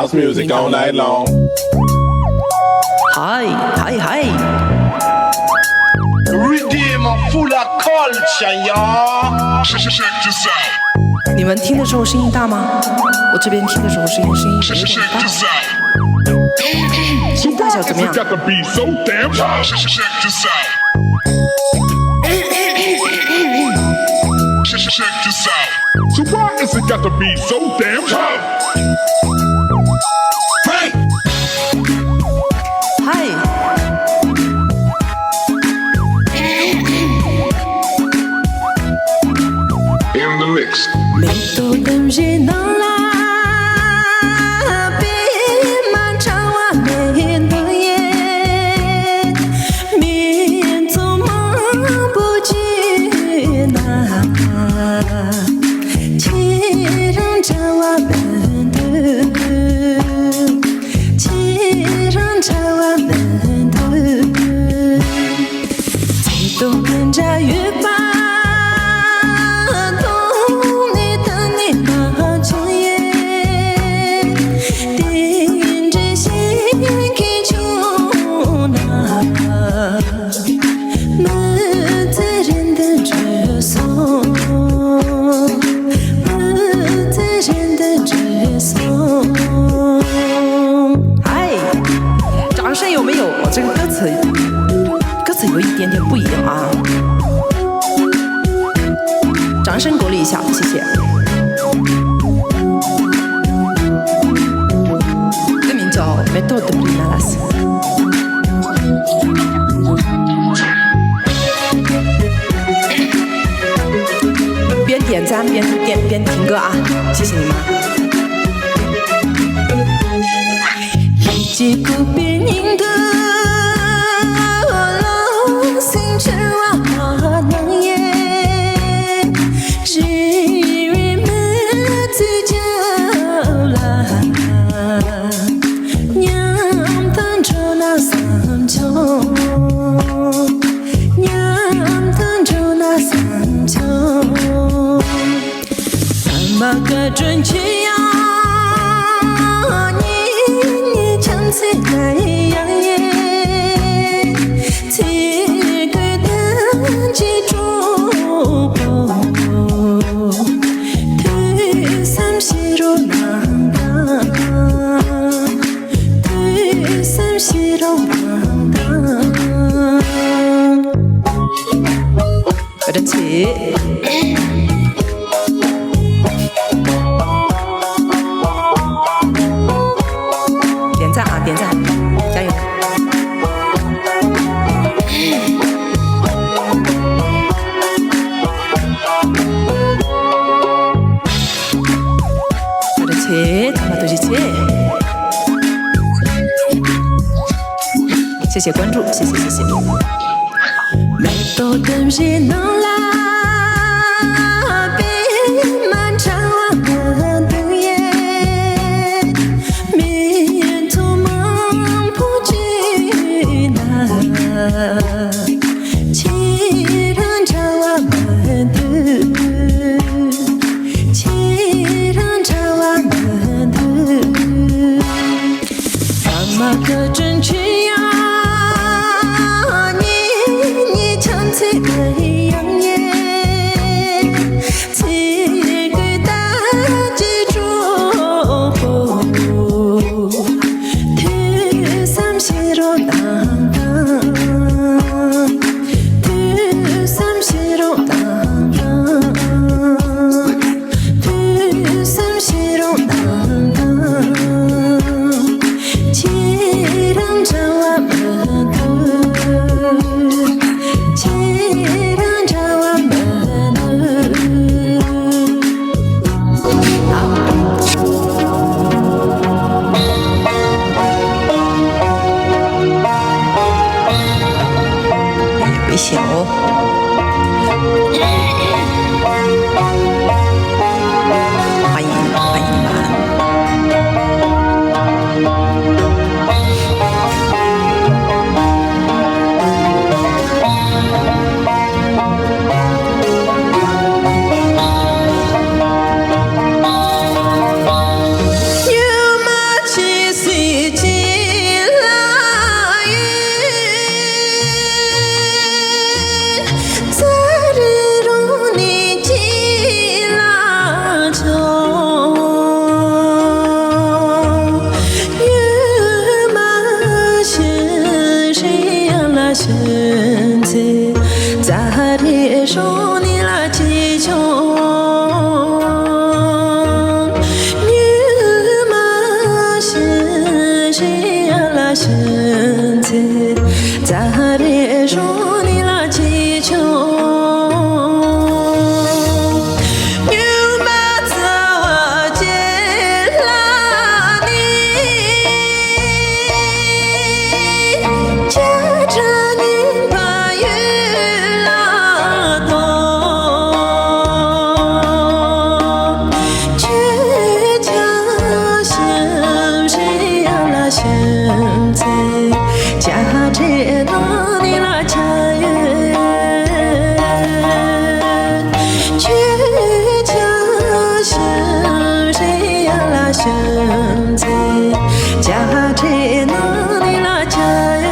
House music all night long. Hi, hi, hi. Redeemer full of culture, y'all. Check this out. 你们听的时候声音大吗？我这边听的时候声音有点 Check 大。 this out. 声音大小怎么样？ Got the beat so damn hot. Check this out. Check this out. So why is it got to be so damn hot? Hey! Hi. In the mix. 每朵的热闹啦，别漫长啊，每朵夜，面做梦不觉呐，天上照啊奔腾，天上照啊奔腾，最多跟着月光。这个歌词有一点点不一样啊，掌声鼓励一下，谢谢。歌名叫《Méthode Primalas》。边点赞边听歌啊，谢谢你们。一节歌边认得。个准确呀，你唱起来呀耶，这个的记住不，对三西罗浪荡，对三西罗浪荡，그렇지。点赞，加油！그렇지，他们都是切。谢谢关注，谢谢。每朵的热闹啦。个准确呀，你唱起来呀耶。啦现在，咱的说你啦祈求。现在家这那里啦家园，去家乡谁呀啦现在家这那里啦家园。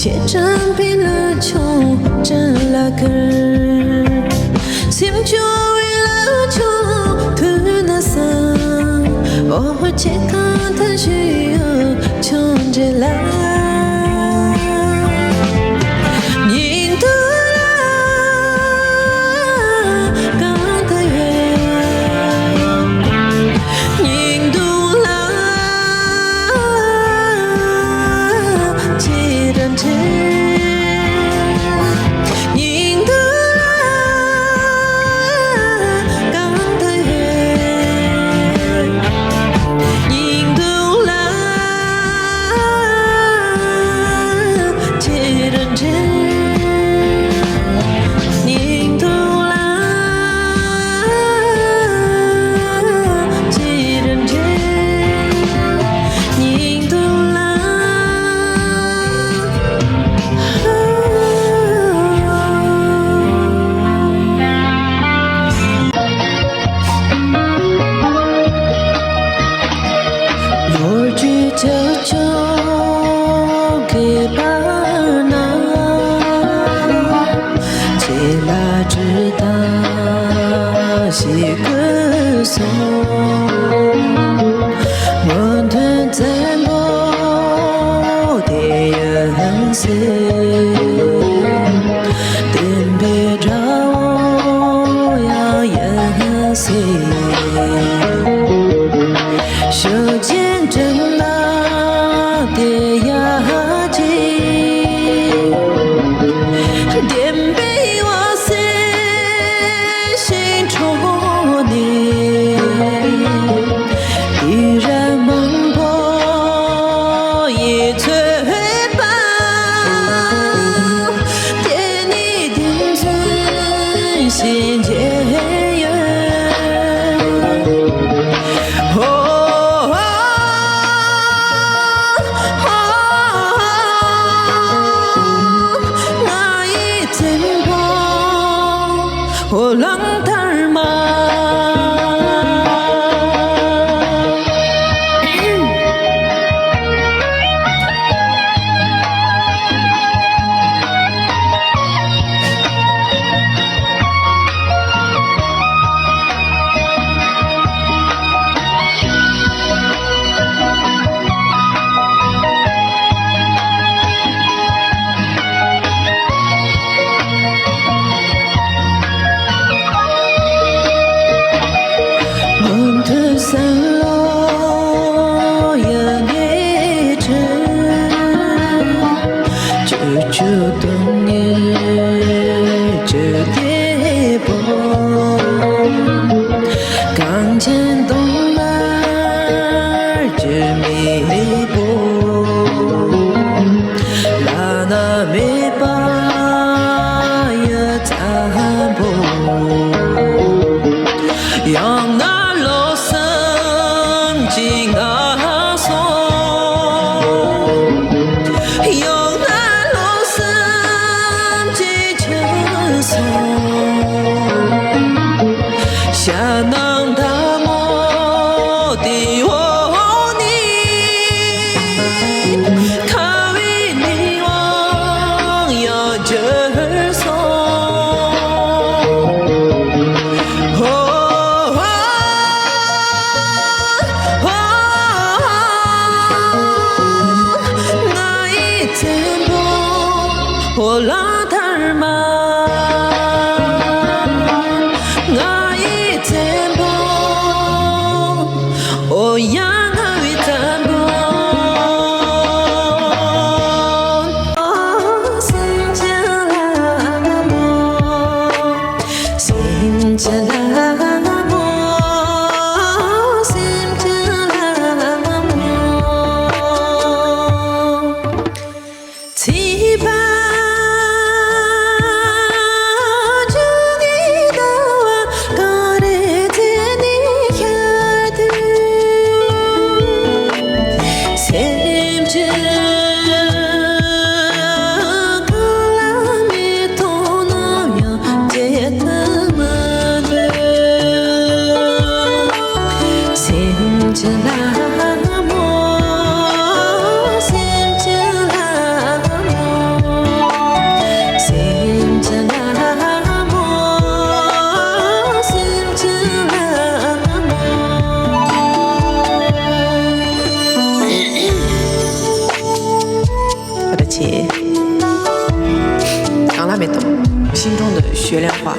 切成比了秋真拉根，心就为了秋突那桑，我切看他需要穷着啦。就就给巴拿，起来知道是个颂，我的在我的人生，特别找我要人生，手牵着那。的牙尖，点被我心心戳你，依然梦破一嘴巴，点你点真心结缘。我浪达玛。散落也列阵，久久冬年这跌波，刚见东南这弥波，拉那没把也残波，让那。情阿松，有那路上几程松，下南大漠的我你，起，刚还没懂，心中的雪莲花。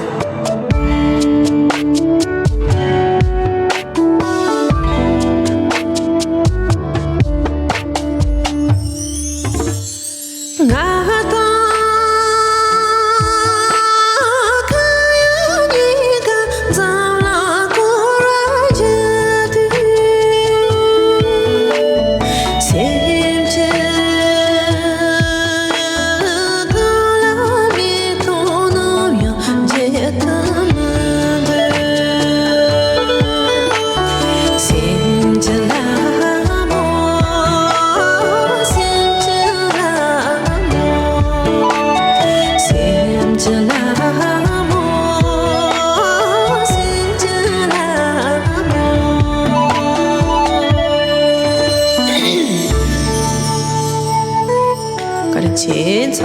轻松，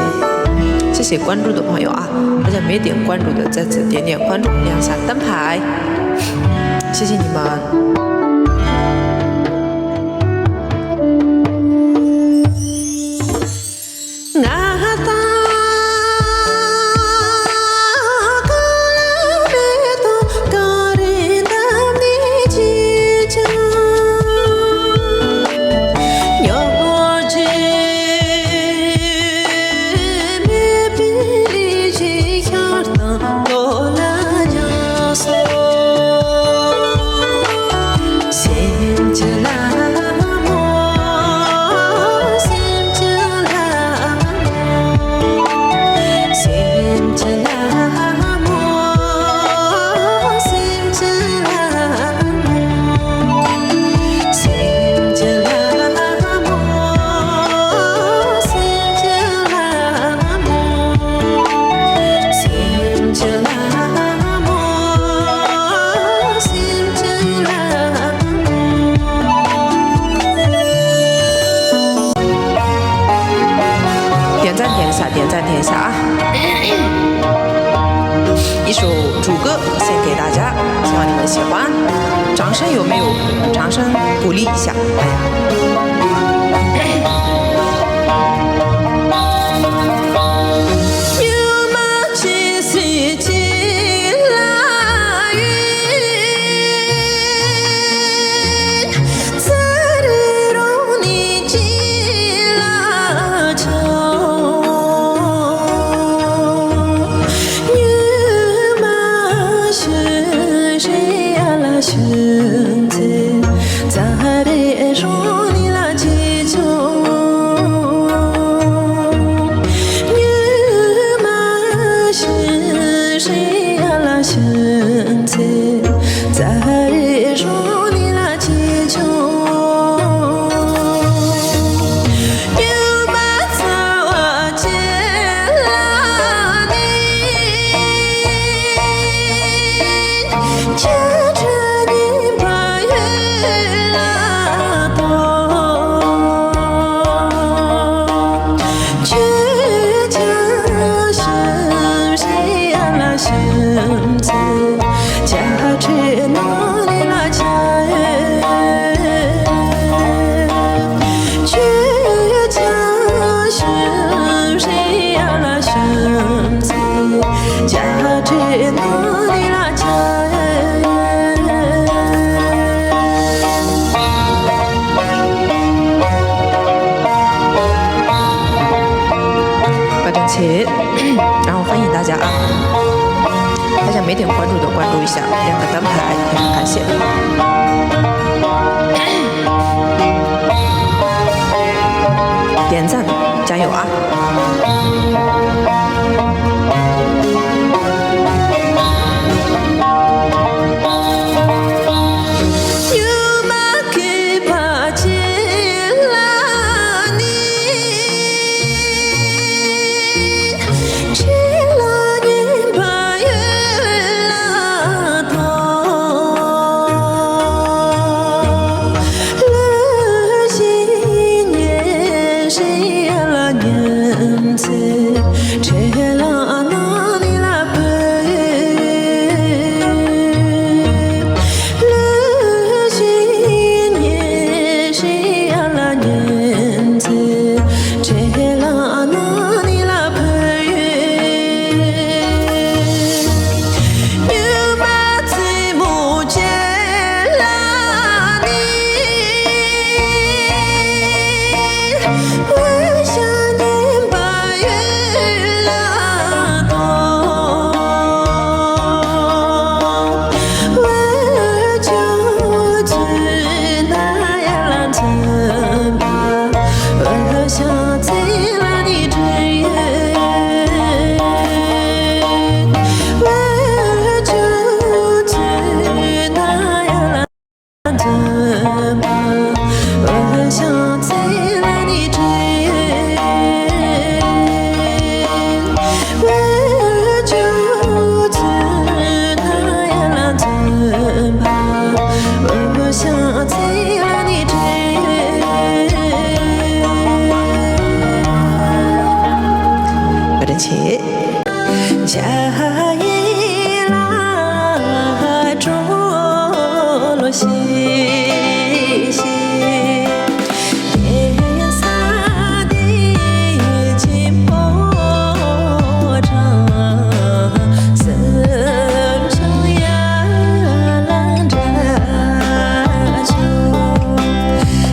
谢谢关注的朋友啊！大家没点关注的，再次点点关注，亮下灯牌，谢谢你们。点赞点一下啊！一首主歌献给大家，希望你们喜欢。掌声有没有？掌声鼓励一下。然后欢迎大家啊！大家没点关注的关注一下，亮个灯牌，非常感谢。点赞，加油啊！年前去。家一来着落西西，天洒的金波长，深秋呀浪着秋，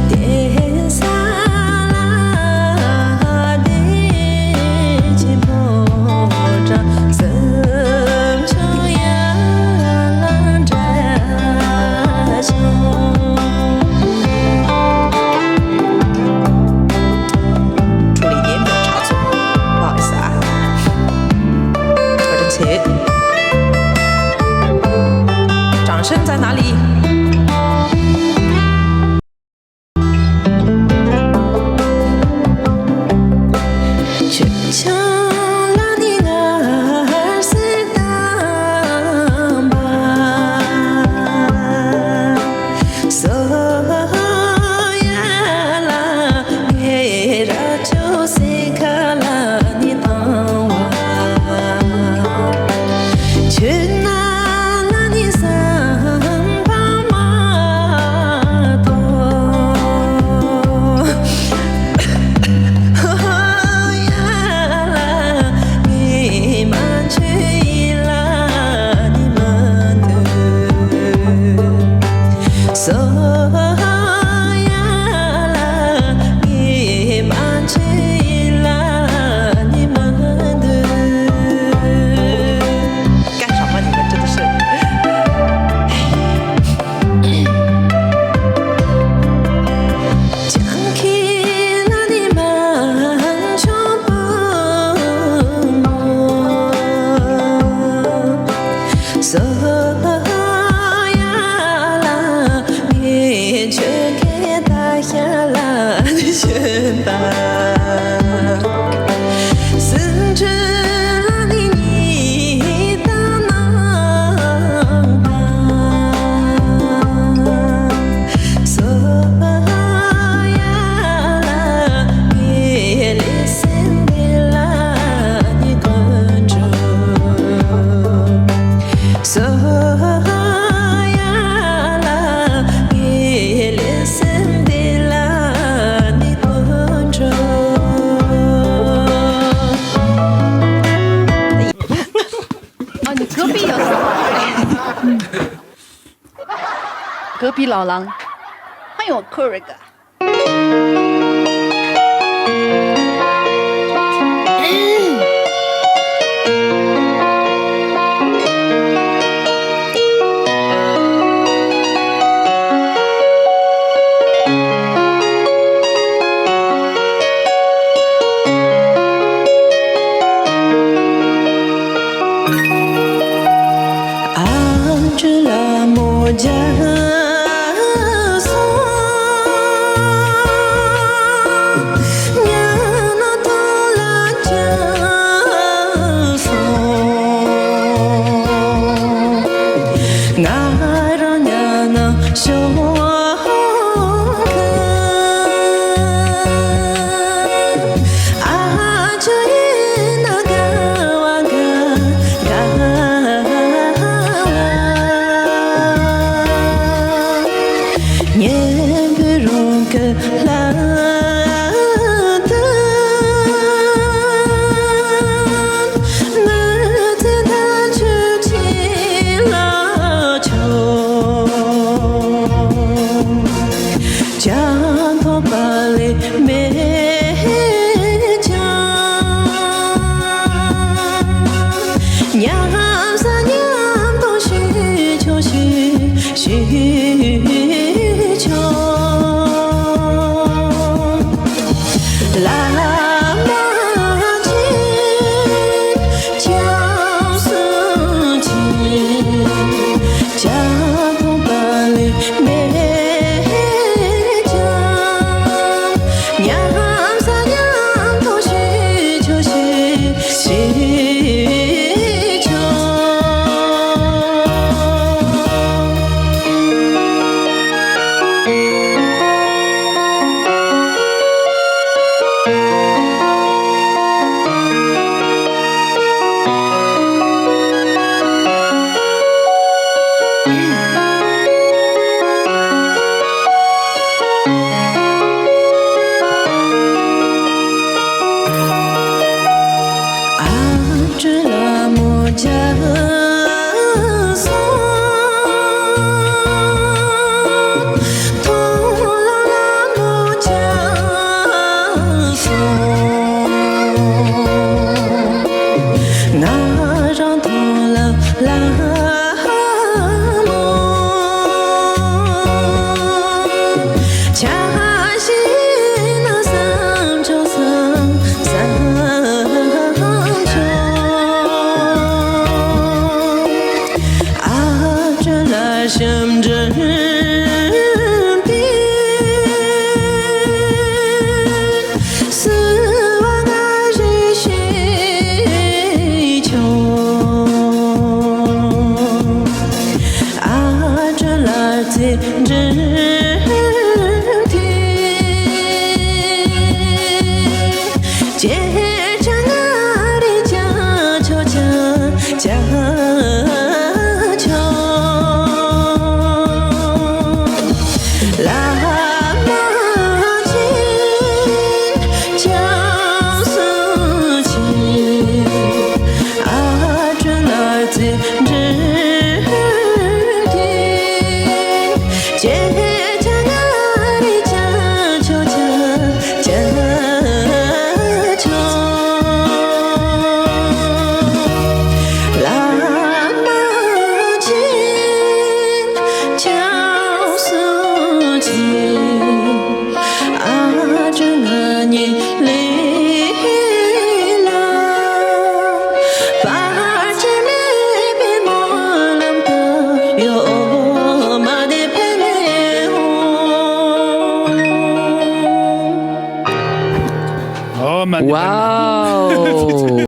天洒的金波长，深秋呀浪着秋。处理音没有差错，不好意思啊。调整起，掌声在哪里？却抢了你儿时当伴，所呀啦，别让就谁看了你当娃，去拿了你身旁马多。So呀啦，你满起了你们的。干什么？你们真的是。讲起了你们全部我。So却给打下了你肩膀，甚至让你的能所呀啦，别离心的啦，你关注。隔壁有隔壁老狼，很有口味个。按着了木匠松，娘那到了江松，爱让娘那胸根，啊这一那个哇个。年不容个来的，那在他去起了秋，江头把里没讲，娘三娘都需求需求。那让多了拉梦，恰西那三九啊，这来相真。哇哦！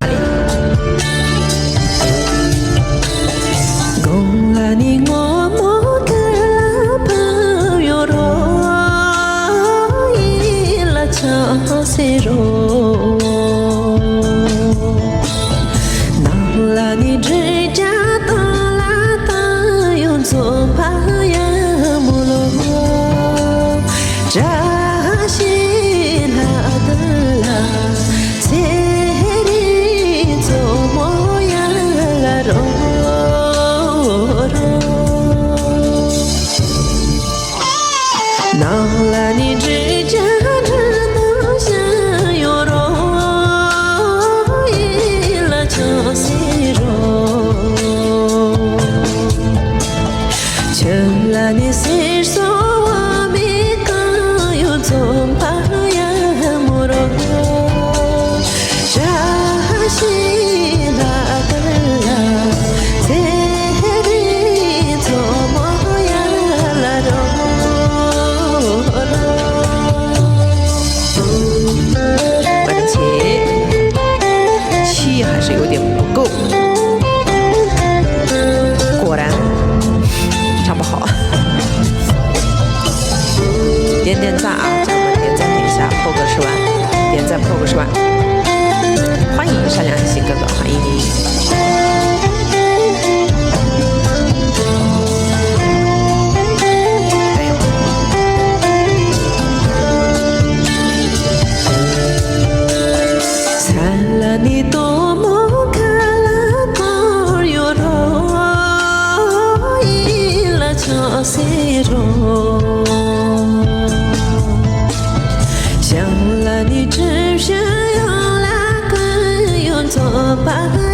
点赞啊！咱们点赞点一下，破个10万，点赞破个10万，欢迎善良一心哥哥，欢迎你。想了你只想要那个用作伴。